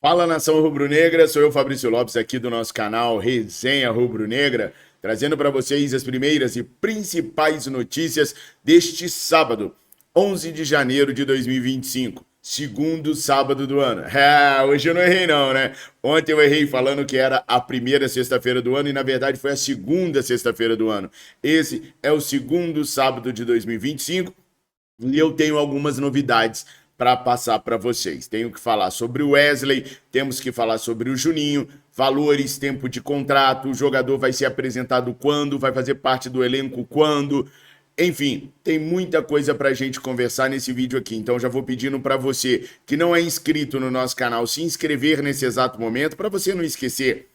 Fala, nação rubro-negra, sou eu, Fabrício Lopes, aqui do nosso canal Resenha Rubro-Negra, trazendo para vocês as primeiras e principais notícias deste sábado, 11 de janeiro de 2025, segundo sábado do ano. Hoje eu não errei não, né? Ontem eu errei falando que era a primeira sexta-feira do ano e na verdade foi a segunda sexta-feira do ano. Esse é o segundo sábado de 2025 e eu tenho algumas novidades para passar para vocês. Tenho que falar sobre o Wesley, temos que falar sobre o Juninho, valores, tempo de contrato, o jogador vai ser apresentado quando, vai fazer parte do elenco quando. Enfim, tem muita coisa para a gente conversar nesse vídeo aqui. Então já vou pedindo para você que não é inscrito no nosso canal se inscrever nesse exato momento para você não esquecer.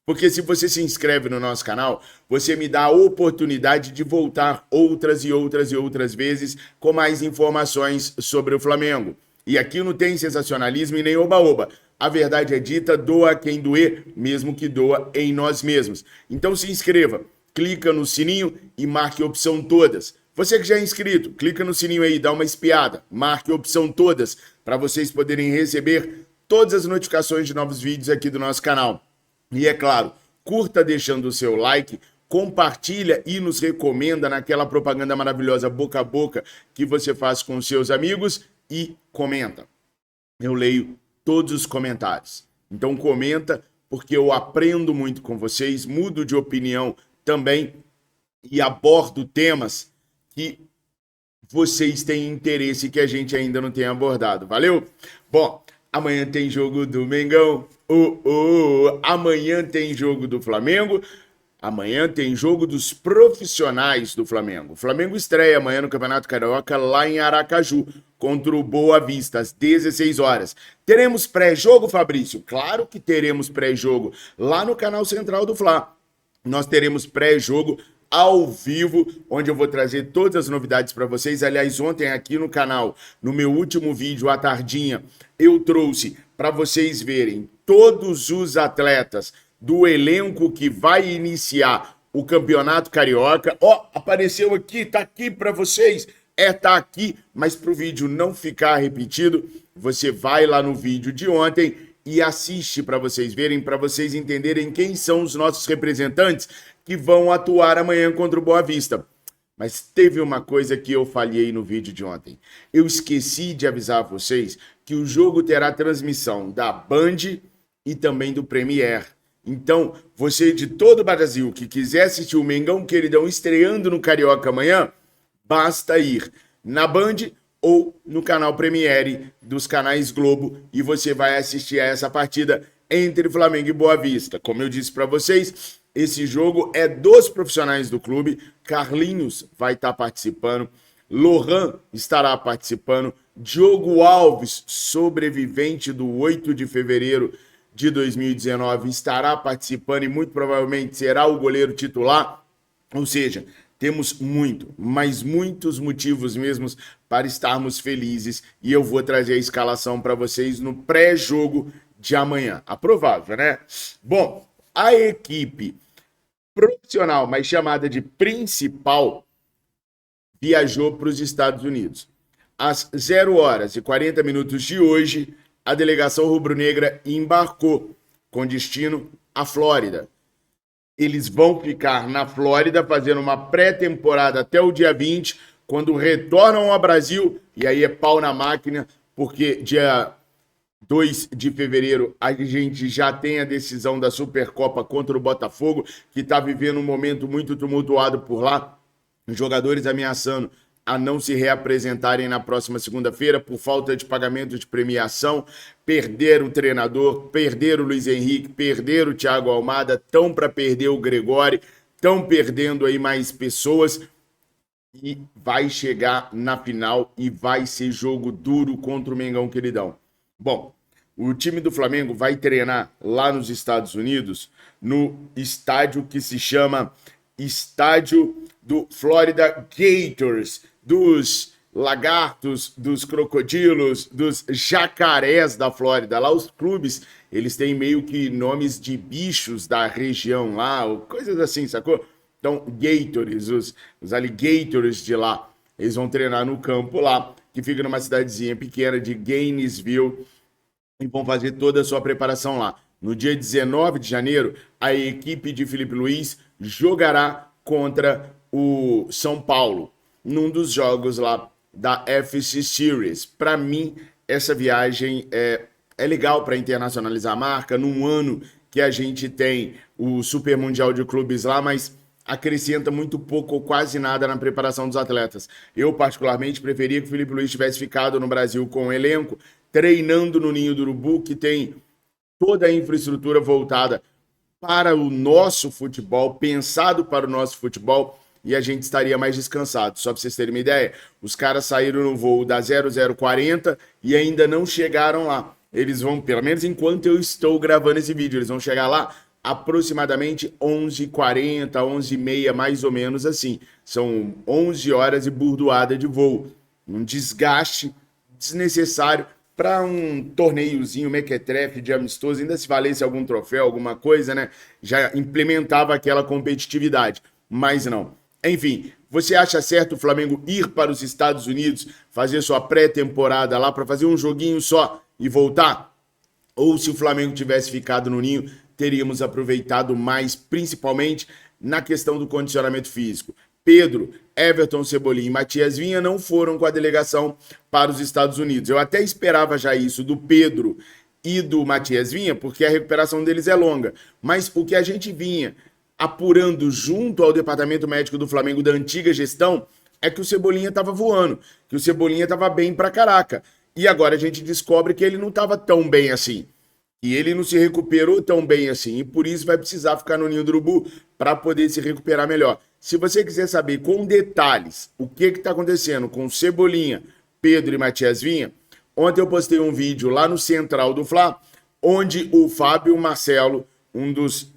Porque se você se inscreve no nosso canal, você me dá a oportunidade de voltar outras e outras e outras vezes com mais informações sobre o Flamengo. E aqui não tem sensacionalismo e nem oba-oba. A verdade é dita, doa quem doer, mesmo que doa em nós mesmos. Então se inscreva, clica no sininho e marque a opção todas. Você que já é inscrito, clica no sininho aí, dá uma espiada, marque a opção todas, para vocês poderem receber todas as notificações de novos vídeos aqui do nosso canal. E é claro, curta deixando o seu like, compartilha e nos recomenda naquela propaganda maravilhosa boca a boca que você faz com seus amigos e comenta. Eu leio todos os comentários. Então comenta, porque eu aprendo muito com vocês, mudo de opinião também e abordo temas que vocês têm interesse que a gente ainda não tem abordado. Valeu? Bom, amanhã tem jogo do Mengão. Amanhã tem jogo do Flamengo. Amanhã tem jogo dos profissionais do Flamengo. O Flamengo estreia amanhã no Campeonato Carioca lá em Aracaju contra o Boa Vista às 16 horas. Teremos pré-jogo, Fabrício? Claro que teremos pré-jogo lá no canal Central do Fla. Nós teremos pré-jogo ao vivo, onde eu vou trazer todas as novidades para vocês. Aliás, ontem aqui no canal, no meu último vídeo, à tardinha, eu trouxe para vocês verem todos os atletas do elenco que vai iniciar o Campeonato Carioca. Apareceu aqui, tá aqui para vocês. Tá aqui, mas para o vídeo não ficar repetido, você vai lá no vídeo de ontem e assiste para vocês verem, para vocês entenderem quem são os nossos representantes que vão atuar amanhã contra o Boa Vista. Mas teve uma coisa que eu falhei no vídeo de ontem. Eu esqueci de avisar vocês que o jogo terá transmissão da Band e também do Premier. Então, você de todo o Brasil que quiser assistir o Mengão Queridão estreando no Carioca amanhã, basta ir na Band ou no canal Premiere dos canais Globo e você vai assistir a essa partida entre Flamengo e Boa Vista. Como eu disse para vocês, esse jogo é dos profissionais do clube. Carlinhos vai estar participando, Lohan estará participando, Diogo Alves, sobrevivente do 8 de fevereiro de 2019, estará participando e muito provavelmente será o goleiro titular. Ou seja, temos mas muitos motivos mesmos para estarmos felizes e eu vou trazer a escalação para vocês no pré-jogo de amanhã. Aprovável, né? Bom, a equipe profissional, mas chamada de principal, viajou para os Estados Unidos. Às 0 horas e 40 minutos de hoje, a delegação rubro-negra embarcou com destino à Flórida. Eles vão ficar na Flórida fazendo uma pré-temporada até o dia 20, quando retornam ao Brasil, e aí é pau na máquina, porque dia 2 de fevereiro a gente já tem a decisão da Supercopa contra o Botafogo, que está vivendo um momento muito tumultuado por lá, os jogadores ameaçando a não se reapresentarem na próxima segunda-feira por falta de pagamento de premiação, perder o treinador, perder o Luiz Henrique, perder o Thiago Almada, estão para perder o Gregório, estão perdendo aí mais pessoas e vai chegar na final e vai ser jogo duro contra o Mengão Queridão. Bom, o time do Flamengo vai treinar lá nos Estados Unidos, no estádio que se chama Estádio do Florida Gators, dos lagartos, dos crocodilos, dos jacarés da Flórida. Lá os clubes, eles têm meio que nomes de bichos da região lá, ou coisas assim, sacou? Então, Gators, os alligators de lá, eles vão treinar no campo lá, que fica numa cidadezinha pequena de Gainesville, e vão fazer toda a sua preparação lá. No dia 19 de janeiro, a equipe de Felipe Luiz jogará contra o São Paulo, num dos jogos lá da FC Series. Para mim, essa viagem é legal para internacionalizar a marca, num ano que a gente tem o Super Mundial de Clubes lá, mas acrescenta muito pouco ou quase nada na preparação dos atletas. Eu, particularmente, preferia que o Felipe Luiz tivesse ficado no Brasil com o elenco, treinando no Ninho do Urubu, que tem toda a infraestrutura voltada para o nosso futebol, pensado para o nosso futebol, e a gente estaria mais descansado. Só para vocês terem uma ideia, os caras saíram no voo da 0040 e ainda não chegaram lá. Eles vão, pelo menos enquanto eu estou gravando esse vídeo, eles vão chegar lá aproximadamente 11h40, 11h30, mais ou menos assim. São 11 horas e burdoada de voo. Um desgaste desnecessário para um torneiozinho mequetrefe de amistoso, ainda se valesse algum troféu, alguma coisa, né? Já implementava aquela competitividade, mas não. Enfim, você acha certo o Flamengo ir para os Estados Unidos, fazer sua pré-temporada lá para fazer um joguinho só e voltar? Ou se o Flamengo tivesse ficado no Ninho, teríamos aproveitado mais, principalmente na questão do condicionamento físico. Pedro, Everton, Cebolinha e Matias Vinha não foram com a delegação para os Estados Unidos. Eu até esperava já isso do Pedro e do Matias Vinha, porque a recuperação deles é longa. Mas o que a gente vinha apurando junto ao departamento médico do Flamengo da antiga gestão é que o Cebolinha estava voando, que o Cebolinha estava bem pra caraca. E agora a gente descobre que ele não estava tão bem assim. E ele não se recuperou tão bem assim. E por isso vai precisar ficar no Ninho do Urubu para poder se recuperar melhor. Se você quiser saber com detalhes o que está acontecendo com Cebolinha, Pedro e Matias Vinha, ontem eu postei um vídeo lá no Central do Fla, onde o Fábio Marcelo, um dos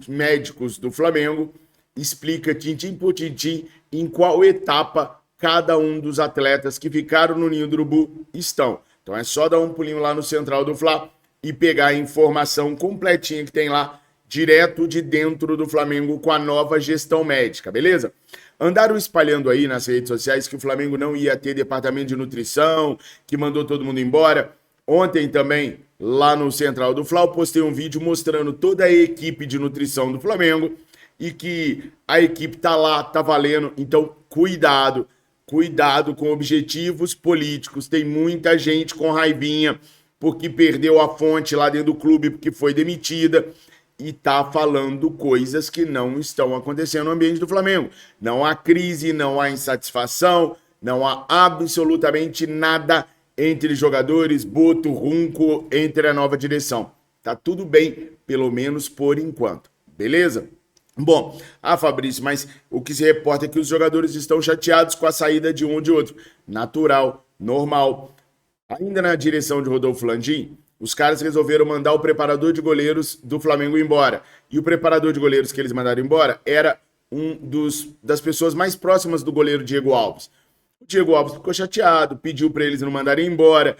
médicos do Flamengo, explica tintim por tintim em qual etapa cada um dos atletas que ficaram no Ninho do Urubu estão. Então é só dar um pulinho lá no Central do Fla e pegar a informação completinha que tem lá, direto de dentro do Flamengo com a nova gestão médica, beleza? Andaram espalhando aí nas redes sociais que o Flamengo não ia ter departamento de nutrição, que mandou todo mundo embora. Ontem também, lá no Central do Fla, eu postei um vídeo mostrando toda a equipe de nutrição do Flamengo e que a equipe tá lá, tá valendo. Então, cuidado com objetivos políticos. Tem muita gente com raivinha porque perdeu a fonte lá dentro do clube, porque foi demitida, e tá falando coisas que não estão acontecendo no ambiente do Flamengo. Não há crise, não há insatisfação, não há absolutamente nada entre jogadores, Boto, Runco, entre a nova direção. Tá tudo bem, pelo menos por enquanto, beleza? Bom, Fabrício, mas o que se reporta é que os jogadores estão chateados com a saída de um ou de outro. Natural, normal. Ainda na direção de Rodolfo Landim, os caras resolveram mandar o preparador de goleiros do Flamengo embora. E o preparador de goleiros que eles mandaram embora era das pessoas mais próximas do goleiro Diego Alves. O Diego Alves ficou chateado, pediu para eles não mandarem embora,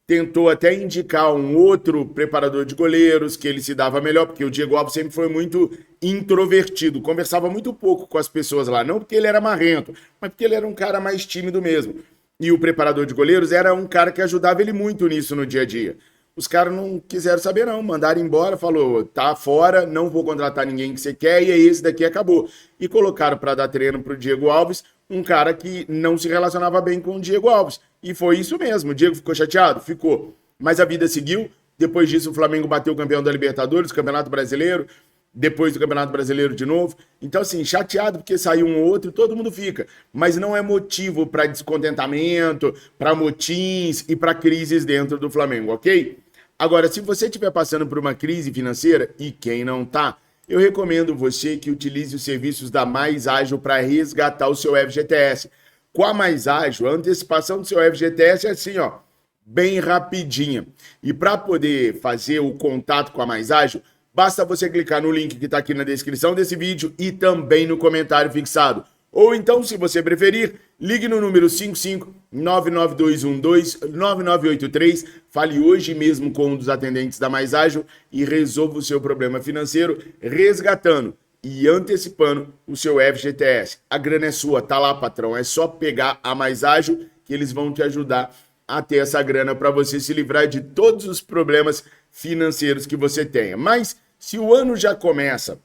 tentou até indicar um outro preparador de goleiros que ele se dava melhor, porque o Diego Alves sempre foi muito introvertido, conversava muito pouco com as pessoas lá, não porque ele era marrento, mas porque ele era um cara mais tímido mesmo. E o preparador de goleiros era um cara que ajudava ele muito nisso no dia a dia. Os caras não quiseram saber não, mandaram embora, falou, tá fora, não vou contratar ninguém que você quer, e aí esse daqui acabou. E colocaram para dar treino pro Diego Alves, um cara que não se relacionava bem com o Diego Alves. E foi isso mesmo, o Diego ficou chateado? Ficou. Mas a vida seguiu, depois disso o Flamengo bateu o campeão da Libertadores, Campeonato Brasileiro, depois do Campeonato Brasileiro de novo. Então, assim, chateado porque saiu um ou outro, todo mundo fica. Mas não é motivo para descontentamento, para motins e para crises dentro do Flamengo, ok? Agora, se você estiver passando por uma crise financeira, e quem não tá, eu recomendo você que utilize os serviços da Mais Ágil para resgatar o seu FGTS. Com a Mais Ágil, a antecipação do seu FGTS é assim, ó, bem rapidinha. E para poder fazer o contato com a Mais Ágil, basta você clicar no link que está aqui na descrição desse vídeo e também no comentário fixado. Ou então, se você preferir, ligue no número 55-99212-9983, fale hoje mesmo com um dos atendentes da Mais Ágil e resolva o seu problema financeiro, resgatando e antecipando o seu FGTS. A grana é sua, tá lá, patrão, é só pegar a Mais Ágil que eles vão te ajudar a ter essa grana para você se livrar de todos os problemas financeiros que você tenha. Mas se o ano já começa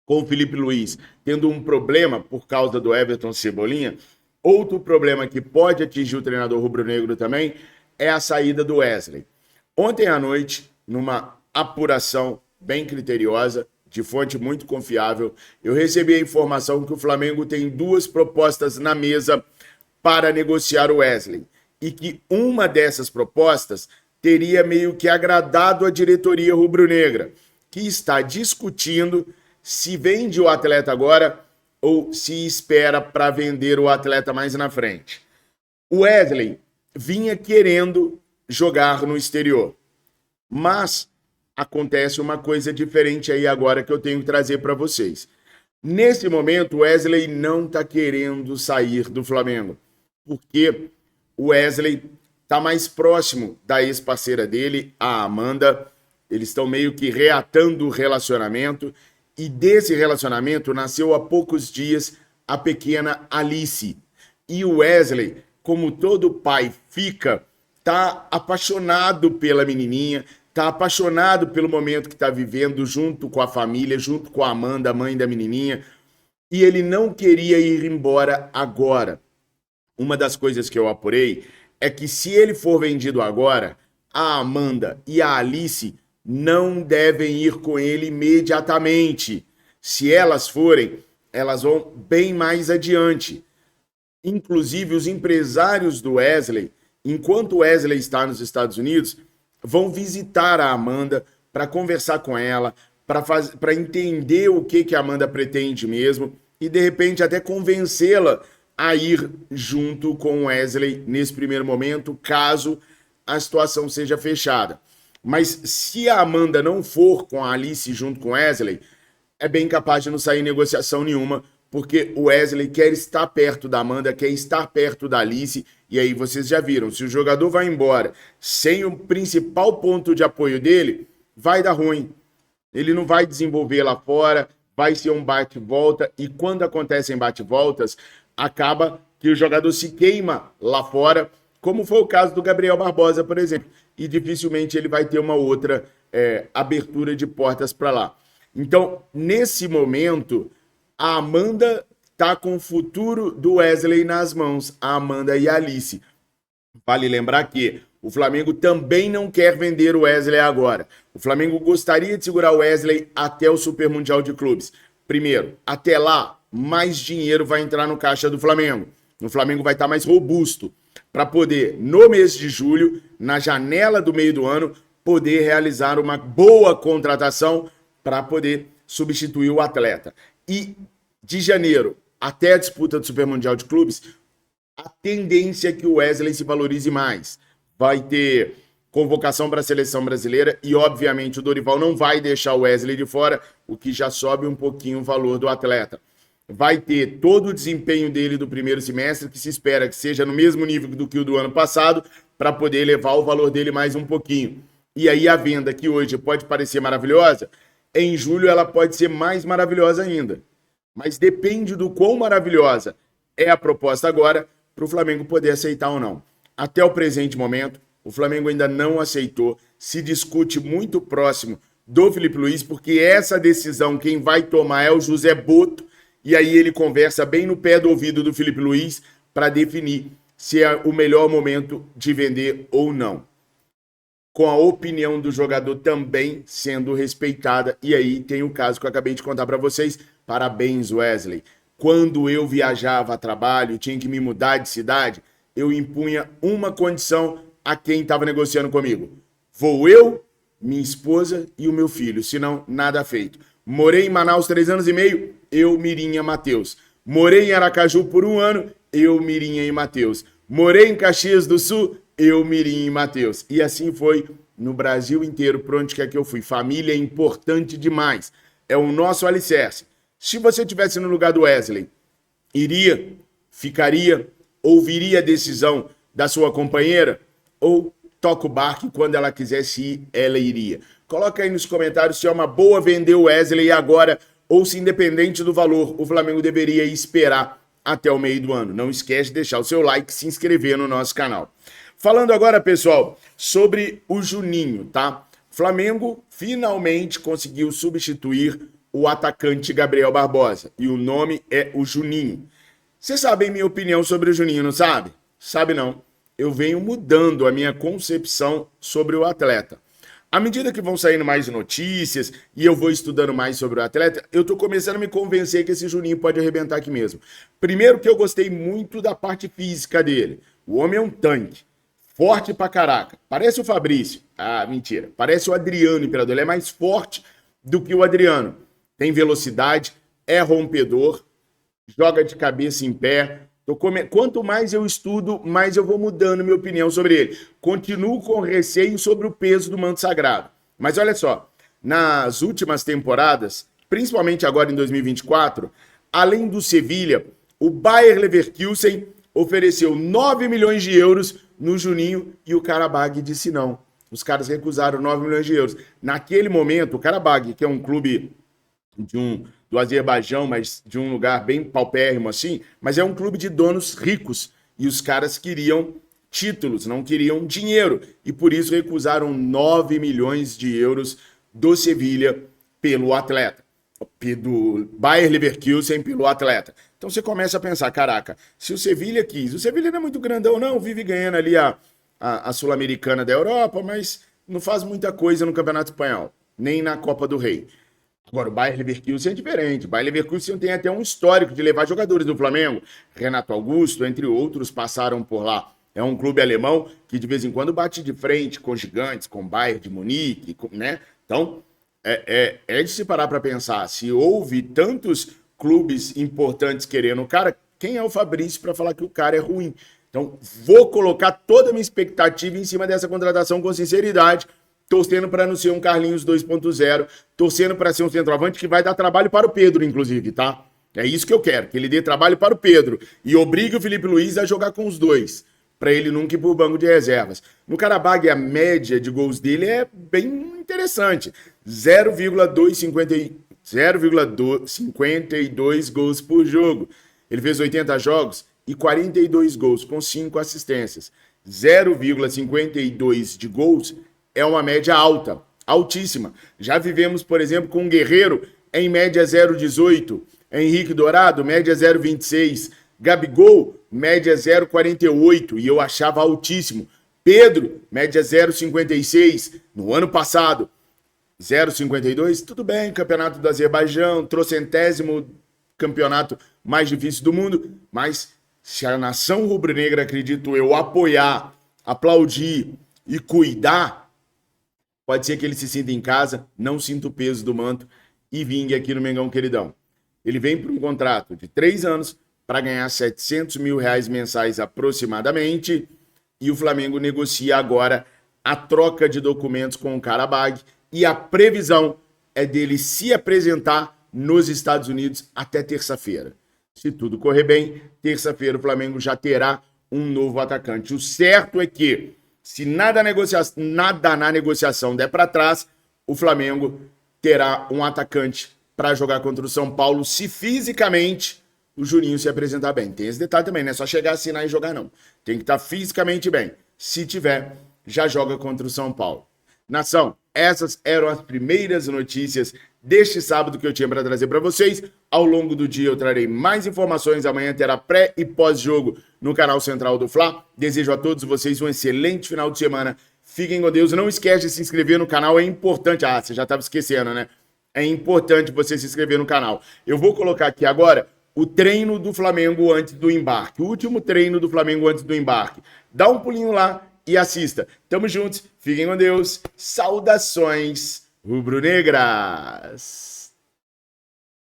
com o Felipe Luiz tendo um problema por causa do Everton Cebolinha, outro problema que pode atingir o treinador rubro-negro também é a saída do Wesley. Ontem à noite, numa apuração bem criteriosa, de fonte muito confiável, eu recebi a informação que o Flamengo tem 2 propostas na mesa para negociar o Wesley, e que uma dessas propostas teria meio que agradado a diretoria rubro-negra, que está discutindo se vende o atleta agora ou se espera para vender o atleta mais na frente. O Wesley vinha querendo jogar no exterior, mas acontece uma coisa diferente aí agora que eu tenho que trazer para vocês. Nesse momento, o Wesley não está querendo sair do Flamengo, porque o Wesley está mais próximo da ex-parceira dele, a Amanda. Eles estão meio que reatando o relacionamento, e desse relacionamento nasceu há poucos dias a pequena Alice. E o Wesley, como todo pai fica, tá apaixonado pela menininha, tá apaixonado pelo momento que está vivendo junto com a família, junto com a Amanda, a mãe da menininha, e ele não queria ir embora agora. Uma das coisas que eu apurei é que se ele for vendido agora, a Amanda e a Alice não devem ir com ele imediatamente. Se elas forem, elas vão bem mais adiante. Inclusive, os empresários do Wesley, enquanto o Wesley está nos Estados Unidos, vão visitar a Amanda para conversar com ela, para entender o que a Amanda pretende mesmo e, de repente, até convencê-la a ir junto com o Wesley nesse primeiro momento, caso a situação seja fechada. Mas se a Amanda não for com a Alice junto com o Wesley, é bem capaz de não sair negociação nenhuma, porque o Wesley quer estar perto da Amanda, quer estar perto da Alice, e aí vocês já viram, se o jogador vai embora sem o principal ponto de apoio dele, vai dar ruim. Ele não vai desenvolver lá fora, vai ser um bate-volta, e quando acontecem bate-voltas, acaba que o jogador se queima lá fora, como foi o caso do Gabriel Barbosa, por exemplo, e dificilmente ele vai ter uma outra abertura de portas para lá. Então, nesse momento, a Amanda está com o futuro do Wesley nas mãos, a Amanda e a Alice. Vale lembrar que o Flamengo também não quer vender o Wesley agora. O Flamengo gostaria de segurar o Wesley até o Super Mundial de Clubes. Primeiro, até lá, mais dinheiro vai entrar no caixa do Flamengo. O Flamengo vai estar mais robusto para poder, no mês de julho, na janela do meio do ano, poder realizar uma boa contratação para poder substituir o atleta. E de janeiro até a disputa do Super Mundial de Clubes, a tendência é que o Wesley se valorize mais. Vai ter convocação para a seleção brasileira e, obviamente, o Dorival não vai deixar o Wesley de fora, o que já sobe um pouquinho o valor do atleta. Vai ter todo o desempenho dele do primeiro semestre, que se espera que seja no mesmo nível do que o do ano passado, para poder elevar o valor dele mais um pouquinho. E aí a venda, que hoje pode parecer maravilhosa, em julho ela pode ser mais maravilhosa ainda. Mas depende do quão maravilhosa é a proposta agora para o Flamengo poder aceitar ou não. Até o presente momento, o Flamengo ainda não aceitou, se discute muito próximo do Felipe Luiz, porque essa decisão quem vai tomar é o José Boto, e aí ele conversa bem no pé do ouvido do Felipe Luiz para definir se é o melhor momento de vender ou não. Com a opinião do jogador também sendo respeitada. E aí tem o caso que eu acabei de contar para vocês. Parabéns, Wesley. Quando eu viajava a trabalho, tinha que me mudar de cidade, eu impunha uma condição a quem estava negociando comigo. Vou eu, minha esposa e o meu filho, senão nada feito. Morei em Manaus 3 anos e meio, eu, Mirinha, Matheus. Morei em Aracaju por 1 ano, eu, Mirinha e Matheus. Morei em Caxias do Sul, eu, Mirinha e Matheus. E assim foi no Brasil inteiro, por onde quer que eu fui. Família é importante demais. É o nosso alicerce. Se você estivesse no lugar do Wesley, iria, ficaria, ouviria a decisão da sua companheira? Ou toca o barco e quando ela quisesse ir, ela iria? Coloca aí nos comentários se é uma boa vender o Wesley agora ou se, independente do valor, o Flamengo deveria esperar até o meio do ano. Não esquece de deixar o seu like e se inscrever no nosso canal. Falando agora, pessoal, sobre o Juninho, tá? Flamengo finalmente conseguiu substituir o atacante Gabriel Barbosa. E o nome é o Juninho. Vocês sabem minha opinião sobre o Juninho, não sabe? Sabe não. Eu venho mudando a minha concepção sobre o atleta. À medida que vão saindo mais notícias e eu vou estudando mais sobre o atleta, eu tô começando a me convencer que esse Juninho pode arrebentar aqui mesmo. Primeiro que eu gostei muito da parte física dele. O homem é um tanque. Forte pra caraca. Parece o Fabrício. Ah, mentira. Parece o Adriano Imperador. Ele é mais forte do que o Adriano. Tem velocidade, é rompedor, joga de cabeça em pé. Quanto mais eu estudo, mais eu vou mudando minha opinião sobre ele. Continuo com receio sobre o peso do manto sagrado. Mas olha só, nas últimas temporadas, principalmente agora em 2024, além do Sevilha, o Bayer Leverkusen ofereceu 9 milhões de euros no Juninho e o Karabag disse não. Os caras recusaram 9 milhões de euros. Naquele momento, o Karabag, que é um clube do Azerbaijão, mas de um lugar bem paupérrimo assim, mas é um clube de donos ricos e os caras queriam títulos, não queriam dinheiro e por isso recusaram 9 milhões de euros do Sevilha pelo atleta, do Bayer Leverkusen pelo atleta. Então você começa a pensar, caraca, se o Sevilha quis, o Sevilha não é muito grandão não, vive ganhando ali a Sul-Americana da Europa, mas não faz muita coisa no Campeonato Espanhol, nem na Copa do Rei. Agora, o Bayer Leverkusen é diferente. O Bayer Leverkusen tem até um histórico de levar jogadores do Flamengo. Renato Augusto, entre outros, passaram por lá. É um clube alemão que de vez em quando bate de frente com gigantes, com o Bayern de Munique, né? Então, é de se parar para pensar. Se houve tantos clubes importantes querendo o cara, quem é o Fabrício para falar que o cara é ruim? Então, vou colocar toda a minha expectativa em cima dessa contratação com sinceridade, torcendo para não ser um Carlinhos 2.0, torcendo para ser um centroavante que vai dar trabalho para o Pedro, inclusive, tá? É isso que eu quero, que ele dê trabalho para o Pedro e obrigue o Felipe Luiz a jogar com os dois, para ele nunca ir para o banco de reservas. No Karabag, a média de gols dele é bem interessante, 0,52 gols por jogo. Ele fez 80 jogos e 42 gols, com 5 assistências. 0,52 de gols é uma média alta, altíssima. Já vivemos, por exemplo, com um Guerreiro em média 0,18, Henrique Dourado, média 0,26, Gabigol, média 0,48, e eu achava altíssimo. Pedro, média 0,56, no ano passado, 0,52, tudo bem, campeonato do Azerbaijão, trocentésimo campeonato mais difícil do mundo, mas se a nação rubro-negra, acredito eu, apoiar, aplaudir e cuidar, pode ser que ele se sinta em casa, não sinta o peso do manto e vingue aqui no Mengão Queridão. Ele vem por um contrato de 3 anos para ganhar R$700 mil mensais aproximadamente e o Flamengo negocia agora a troca de documentos com o Karabag e a previsão é dele se apresentar nos Estados Unidos até terça-feira. Se tudo correr bem, terça-feira o Flamengo já terá um novo atacante. O certo é que se nada na negociação der para trás, o Flamengo terá um atacante para jogar contra o São Paulo, se fisicamente o Juninho se apresentar bem. Tem esse detalhe também, não é só chegar, assinar e jogar não. Tem que estar fisicamente bem. Se tiver, já joga contra o São Paulo. Nação, essas eram as primeiras notícias deste sábado que eu tinha para trazer para vocês. Ao longo do dia eu trarei mais informações. Amanhã terá pré e pós-jogo no canal Central do Fla. Desejo a todos vocês um excelente final de semana. Fiquem com Deus. Não esquece de se inscrever no canal, é importante. Ah, você já estava esquecendo, né? É importante você se inscrever no canal. Eu vou colocar aqui agora o treino do Flamengo antes do embarque. O último treino do Flamengo antes do embarque. Dá um pulinho lá e assista. Tamo juntos. Fiquem com Deus. Saudações rubro-negras.